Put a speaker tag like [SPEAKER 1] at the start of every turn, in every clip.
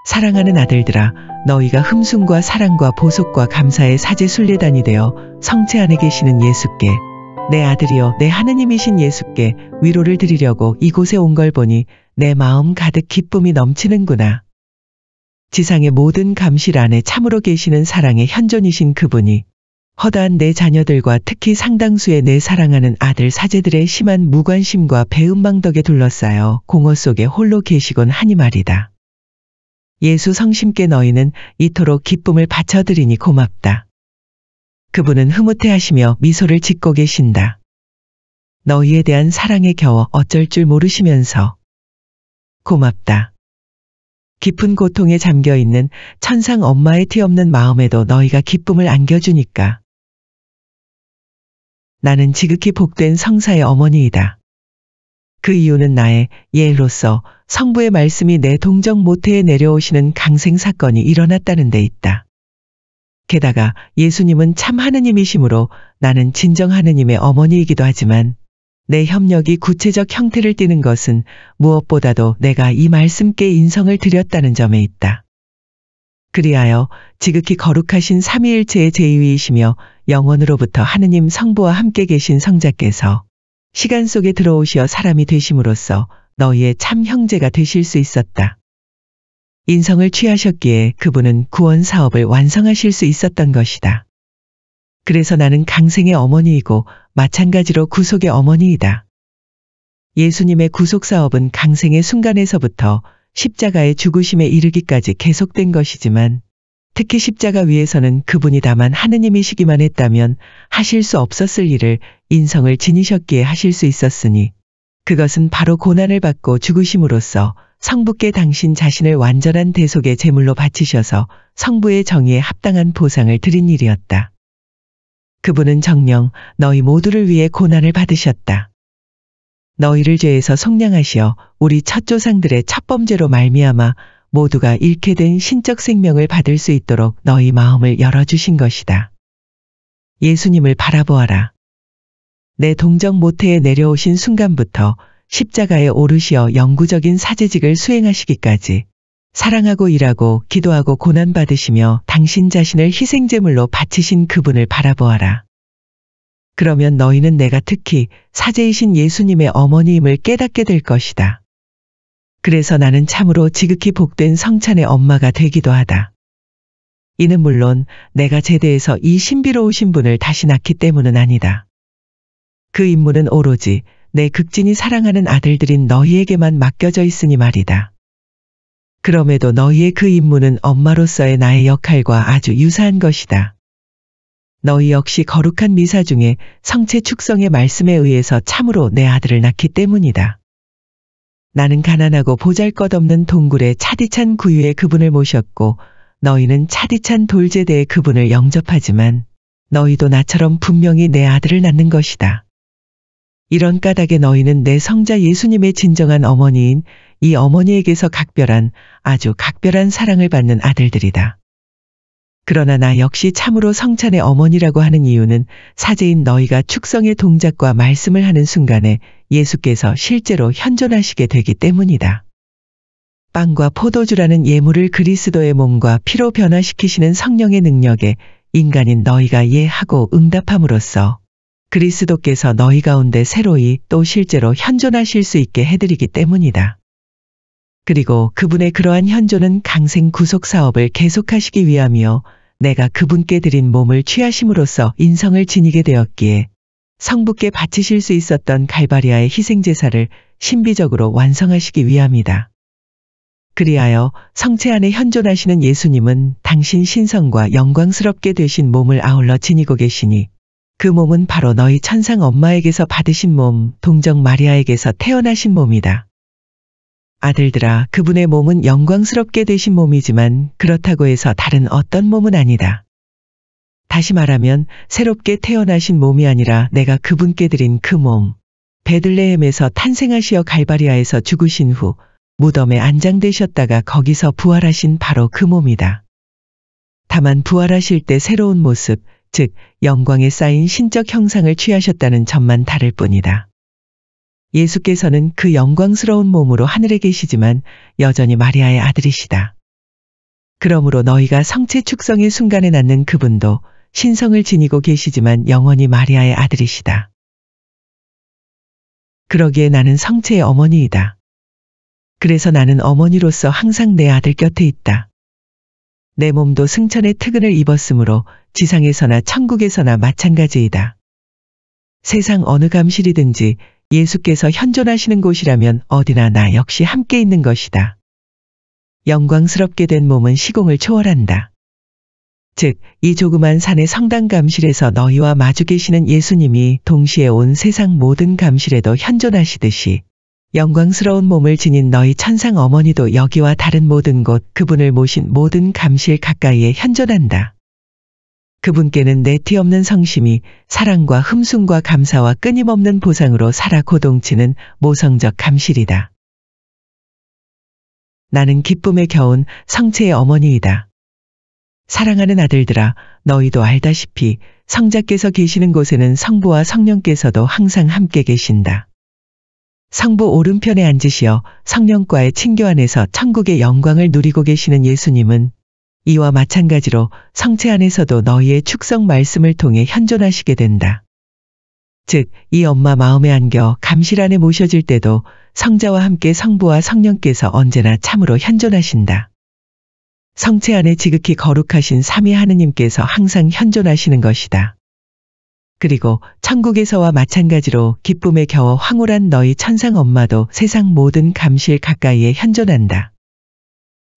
[SPEAKER 1] 사랑하는 아들들아, 너희가 흠숭과 사랑과 보속과 감사의 사제 순례단이 되어 성체 안에 계시는 예수께, 내 아들이여 내 하느님이신 예수께 위로를 드리려고 이곳에 온 걸 보니 내 마음 가득 기쁨이 넘치는구나. 지상의 모든 감실 안에 참으로 계시는 사랑의 현존이신 그분이 허다한 내 자녀들과 특히 상당수의 내 사랑하는 아들 사제들의 심한 무관심과 배은망 덕에 둘러싸여 공허 속에 홀로 계시곤 하니 말이다. 예수 성심께 너희는 이토록 기쁨을 바쳐드리니 고맙다. 그분은 흐뭇해하시며 미소를 짓고 계신다. 너희에 대한 사랑에 겨워 어쩔 줄 모르시면서 고맙다. 깊은 고통에 잠겨있는 천상 엄마의 티 없는 마음에도 너희가 기쁨을 안겨주니까. 나는 지극히 복된 성사의 어머니이다. 그 이유는 나의 예로서 성부의 말씀이 내 동정 모태에 내려오시는 강생 사건이 일어났다는 데 있다. 게다가 예수님은 참 하느님이시므로 나는 진정 하느님의 어머니이기도 하지만 내 협력이 구체적 형태를 띠는 것은 무엇보다도 내가 이 말씀께 인성을 드렸다는 점에 있다. 그리하여 지극히 거룩하신 삼위일체의 제2위이시며 영원으로부터 하느님 성부와 함께 계신 성자께서 시간 속에 들어오시어 사람이 되심으로써 너희의 참 형제가 되실 수 있었다. 인성을 취하셨기에 그분은 구원 사업을 완성하실 수 있었던 것이다. 그래서 나는 강생의 어머니이고 마찬가지로 구속의 어머니이다. 예수님의 구속 사업은 강생의 순간에서부터 십자가의 죽으심에 이르기까지 계속된 것이지만 특히 십자가 위에서는 그분이 다만 하느님이시기만 했다면 하실 수 없었을 일을 인성을 지니셨기에 하실 수 있었으니 그것은 바로 고난을 받고 죽으심으로써 성부께 당신 자신을 완전한 대속의 제물로 바치셔서 성부의 정의에 합당한 보상을 드린 일이었다. 그분은 정녕 너희 모두를 위해 고난을 받으셨다. 너희를 죄에서 속량하시어 우리 첫 조상들의 첫 범죄로 말미암아 모두가 잃게 된 신적 생명을 받을 수 있도록 너희 마음을 열어주신 것이다. 예수님을 바라보아라. 내 동정 모태에 내려오신 순간부터 십자가에 오르시어 영구적인 사제직을 수행하시기까지 사랑하고 일하고 기도하고 고난받으시며 당신 자신을 희생제물로 바치신 그분을 바라보아라. 그러면 너희는 내가 특히 사제이신 예수님의 어머니임을 깨닫게 될 것이다. 그래서 나는 참으로 지극히 복된 성찬의 엄마가 되기도 하다. 이는 물론 내가 제대해서 이 신비로우신 분을 다시 낳기 때문은 아니다. 그 임무는 오로지 내 극진히 사랑하는 아들들인 너희에게만 맡겨져 있으니 말이다. 그럼에도 너희의 그 임무는 엄마로서의 나의 역할과 아주 유사한 것이다. 너희 역시 거룩한 미사 중에 성체 축성의 말씀에 의해서 참으로 내 아들을 낳기 때문이다. 나는 가난하고 보잘것없는 동굴의 차디찬 구유에 그분을 모셨고 너희는 차디찬 돌제대에 그분을 영접하지만 너희도 나처럼 분명히 내 아들을 낳는 것이다. 이런 까닭에 너희는 내 성자 예수님의 진정한 어머니인 이 어머니에게서 각별한 아주 각별한 사랑을 받는 아들들이다. 그러나 나 역시 참으로 성찬의 어머니라고 하는 이유는 사제인 너희가 축성의 동작과 말씀을 하는 순간에 예수께서 실제로 현존하시게 되기 때문이다. 빵과 포도주라는 예물을 그리스도의 몸과 피로 변화시키시는 성령의 능력에 인간인 너희가 예하고 응답함으로써 그리스도께서 너희 가운데 새로이 또 실제로 현존하실 수 있게 해드리기 때문이다. 그리고 그분의 그러한 현존은 강생 구속 사업을 계속하시기 위함이요 내가 그분께 드린 몸을 취하심으로써 인성을 지니게 되었기에 성부께 바치실 수 있었던 갈바리아의 희생제사를 신비적으로 완성하시기 위함이다. 그리하여 성체 안에 현존하시는 예수님은 당신 신성과 영광스럽게 되신 몸을 아울러 지니고 계시니 그 몸은 바로 너희 천상 엄마에게서 받으신 몸, 동정 마리아에게서 태어나신 몸이다. 아들들아, 그분의 몸은 영광스럽게 되신 몸이지만 그렇다고 해서 다른 어떤 몸은 아니다. 다시 말하면 새롭게 태어나신 몸이 아니라 내가 그분께 드린 그 몸, 베들레헴에서 탄생하시어 갈바리아에서 죽으신 후 무덤에 안장되셨다가 거기서 부활하신 바로 그 몸이다. 다만 부활하실 때 새로운 모습, 즉 영광에 쌓인 신적 형상을 취하셨다는 점만 다를 뿐이다. 예수께서는 그 영광스러운 몸으로 하늘에 계시지만 여전히 마리아의 아들이시다. 그러므로 너희가 성체 축성의 순간에 낳는 그분도 신성을 지니고 계시지만 영원히 마리아의 아들이시다. 그러기에 나는 성체의 어머니이다. 그래서 나는 어머니로서 항상 내 아들 곁에 있다. 내 몸도 승천의 특은을 입었으므로 지상에서나 천국에서나 마찬가지이다. 세상 어느 감실이든지 예수께서 현존하시는 곳이라면 어디나 나 역시 함께 있는 것이다. 영광스럽게 된 몸은 시공을 초월한다. 즉, 이 조그만 산의 성당 감실에서 너희와 마주 계시는 예수님이 동시에 온 세상 모든 감실에도 현존하시듯이 영광스러운 몸을 지닌 너희 천상 어머니도 여기와 다른 모든 곳 그분을 모신 모든 감실 가까이에 현존한다. 그분께는 내티 없는 성심이 사랑과 흠숭과 감사와 끊임없는 보상으로 살아 고동치는 모성적 감실이다. 나는 기쁨에 겨운 성체의 어머니이다. 사랑하는 아들들아, 너희도 알다시피 성자께서 계시는 곳에는 성부와 성령께서도 항상 함께 계신다. 성부 오른편에 앉으시어 성령과의 친교 안에서 천국의 영광을 누리고 계시는 예수님은 이와 마찬가지로 성체 안에서도 너희의 축성 말씀을 통해 현존하시게 된다. 즉, 이 엄마 마음에 안겨 감실 안에 모셔질 때도 성자와 함께 성부와 성령께서 언제나 참으로 현존하신다. 성체 안에 지극히 거룩하신 삼위 하느님께서 항상 현존하시는 것이다. 그리고 천국에서와 마찬가지로 기쁨에 겨워 황홀한 너희 천상 엄마도 세상 모든 감실 가까이에 현존한다.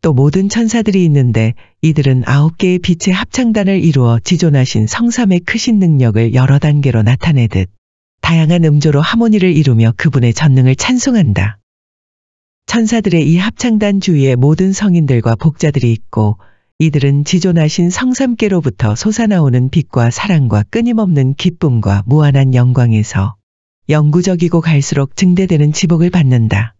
[SPEAKER 1] 또 모든 천사들이 있는데 이들은 9개의 빛의 합창단을 이루어 지존하신 성삼의 크신 능력을 여러 단계로 나타내듯 다양한 음조로 하모니를 이루며 그분의 전능을 찬송한다. 천사들의 이 합창단 주위에 모든 성인들과 복자들이 있고 이들은 지존하신 성삼께로부터 솟아나오는 빛과 사랑과 끊임없는 기쁨과 무한한 영광에서 영구적이고 갈수록 증대되는 지복을 받는다.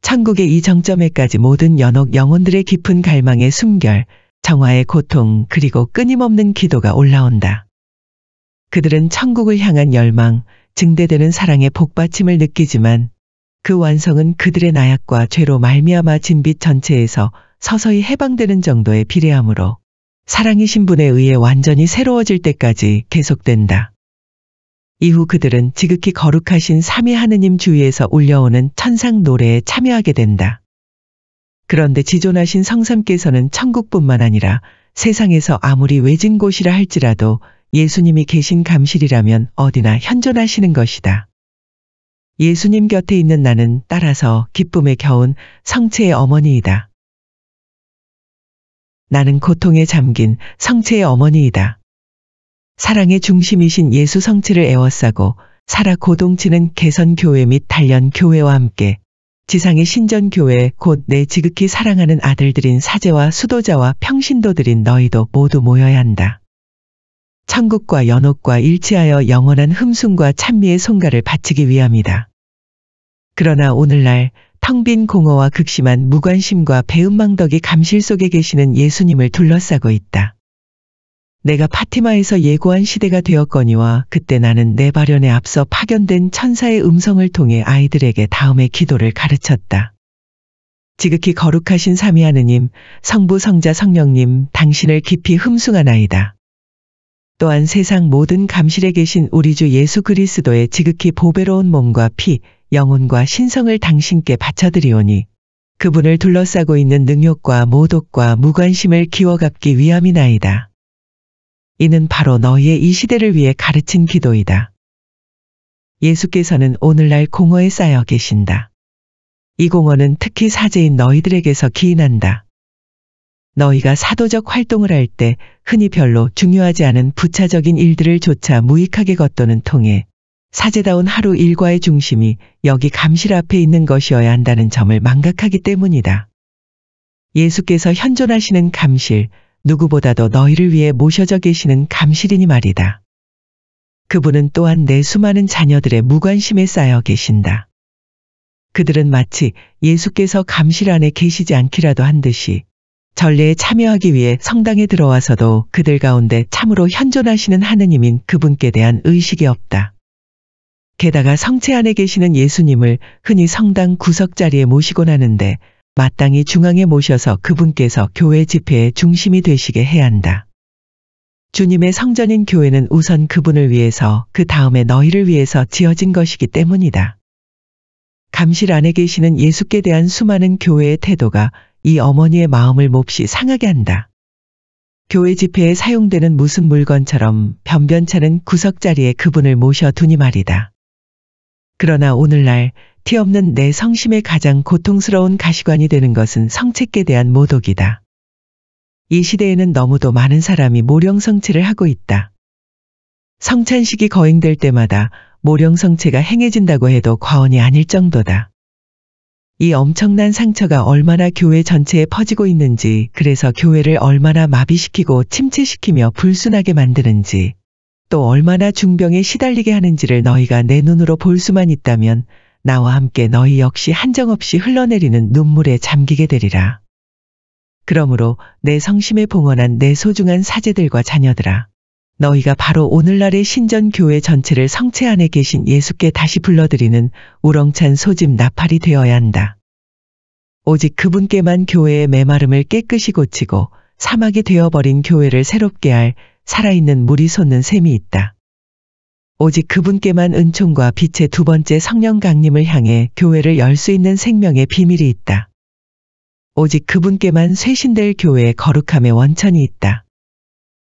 [SPEAKER 1] 천국의 이 정점에까지 모든 연옥 영혼들의 깊은 갈망의 숨결, 정화의 고통 그리고 끊임없는 기도가 올라온다. 그들은 천국을 향한 열망, 증대되는 사랑의 복받침을 느끼지만 그 완성은 그들의 나약과 죄로 말미암아 진빛 전체에서 서서히 해방되는 정도에 비례하므로 사랑이신 분에 의해 완전히 새로워질 때까지 계속된다. 이후 그들은 지극히 거룩하신 삼위 하느님 주위에서 울려오는 천상 노래에 참여하게 된다. 그런데 지존하신 성삼께서는 천국뿐만 아니라 세상에서 아무리 외진 곳이라 할지라도 예수님이 계신 감실이라면 어디나 현존하시는 것이다. 예수님 곁에 있는 나는 따라서 기쁨에 겨운 성체의 어머니이다. 나는 고통에 잠긴 성체의 어머니이다. 사랑의 중심이신 예수 성체를 에워싸고 살아 고동치는 개선교회 및 단련교회와 함께 지상의 신전교회 곧 내 지극히 사랑하는 아들들인 사제와 수도자와 평신도들인 너희도 모두 모여야 한다. 천국과 연옥과 일치하여 영원한 흠숭과 찬미의 송가를 바치기 위함이다. 그러나 오늘날 텅 빈 공허와 극심한 무관심과 배은망덕이 감실 속에 계시는 예수님을 둘러싸고 있다. 내가 파티마에서 예고한 시대가 되었거니와 그때 나는 내 발현에 앞서 파견된 천사의 음성을 통해 아이들에게 다음의 기도를 가르쳤다. 지극히 거룩하신 삼위 하느님, 성부 성자 성령님, 당신을 깊이 흠숭하나이다. 또한 세상 모든 감실에 계신 우리 주 예수 그리스도의 지극히 보배로운 몸과 피, 영혼과 신성을 당신께 바쳐드리오니 그분을 둘러싸고 있는 능욕과 모독과 무관심을 기워갚기 위함이나이다. 이는 바로 너희의 이 시대를 위해 가르친 기도이다. 예수께서는 오늘날 공허에 쌓여 계신다. 이 공허는 특히 사제인 너희들에게서 기인한다. 너희가 사도적 활동을 할 때 흔히 별로 중요하지 않은 부차적인 일들을 조차 무익하게 겉도는 통에 사제다운 하루 일과의 중심이 여기 감실 앞에 있는 것이어야 한다는 점을 망각하기 때문이다. 예수께서 현존하시는 감실, 누구보다도 너희를 위해 모셔져 계시는 감실이니 말이다. 그분은 또한 내 수많은 자녀들의 무관심에 쌓여 계신다. 그들은 마치 예수께서 감실 안에 계시지 않기라도 한 듯이 전례에 참여하기 위해 성당에 들어와서도 그들 가운데 참으로 현존하시는 하느님인 그분께 대한 의식이 없다. 게다가 성체 안에 계시는 예수님을 흔히 성당 구석자리에 모시곤 하는데 마땅히 중앙에 모셔서 그분께서 교회 집회의 중심이 되시게 해야 한다. 주님의 성전인 교회는 우선 그분을 위해서 그 다음에 너희를 위해서 지어진 것이기 때문이다. 감실 안에 계시는 예수께 대한 수많은 교회의 태도가 이 어머니의 마음을 몹시 상하게 한다. 교회 집회에 사용되는 무슨 물건처럼 변변찮은 구석자리에 그분을 모셔두니 말이다. 그러나 오늘날 티 없는 내 성심의 가장 고통스러운 가시관이 되는 것은 성책에 대한 모독이다. 이 시대에는 너무도 많은 사람이 모령성체를 하고 있다. 성찬식이 거행될 때마다 모령성체가 행해진다고 해도 과언이 아닐 정도다. 이 엄청난 상처가 얼마나 교회 전체에 퍼지고 있는지, 그래서 교회를 얼마나 마비시키고 침체시키며 불순하게 만드는지, 또 얼마나 중병에 시달리게 하는지를 너희가 내 눈으로 볼 수만 있다면 나와 함께 너희 역시 한정없이 흘러내리는 눈물에 잠기게 되리라. 그러므로 내 성심에 봉헌한 내 소중한 사제들과 자녀들아, 너희가 바로 오늘날의 신전교회 전체를 성체 안에 계신 예수께 다시 불러들이는 우렁찬 소집 나팔이 되어야 한다. 오직 그분께만 교회의 메마름을 깨끗이 고치고 사막이 되어버린 교회를 새롭게 할 살아있는 물이 솟는 셈이 있다. 오직 그분께만 은총과 빛의 두 번째 성령 강림을 향해 교회를 열 수 있는 생명의 비밀이 있다. 오직 그분께만 쇄신될 교회의 거룩함의 원천이 있다.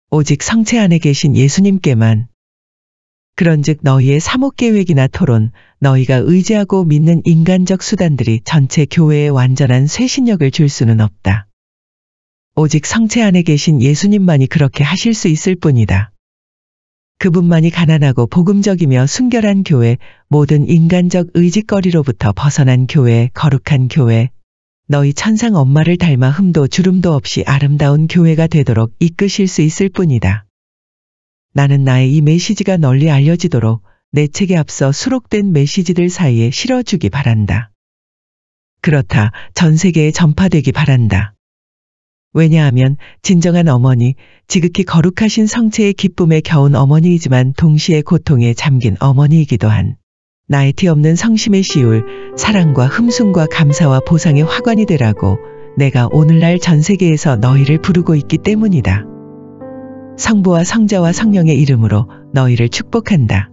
[SPEAKER 1] 오직 성체 안에 계신 예수님께만. 그런즉 너희의 사목계획이나 토론, 너희가 의지하고 믿는 인간적 수단들이 전체 교회에 완전한 쇄신력을 줄 수는 없다. 오직 성체 안에 계신 예수님만이 그렇게 하실 수 있을 뿐이다. 그분만이 가난하고 복음적이며 순결한 교회, 모든 인간적 의짓거리로부터 벗어난 교회, 거룩한 교회, 너희 천상 엄마를 닮아 흠도 주름도 없이 아름다운 교회가 되도록 이끄실 수 있을 뿐이다. 나는 나의 이 메시지가 널리 알려지도록 내 책에 앞서 수록된 메시지들 사이에 실어주기 바란다. 그렇다, 전 세계에 전파되기 바란다. 왜냐하면 진정한 어머니, 지극히 거룩하신 성체의 기쁨에 겨운 어머니이지만 동시에 고통에 잠긴 어머니이기도 한 나의 티 없는 성심의 시울, 사랑과 흠숭과 감사와 보상의 화관이 되라고 내가 오늘날 전 세계에서 너희를 부르고 있기 때문이다. 성부와 성자와 성령의 이름으로 너희를 축복한다.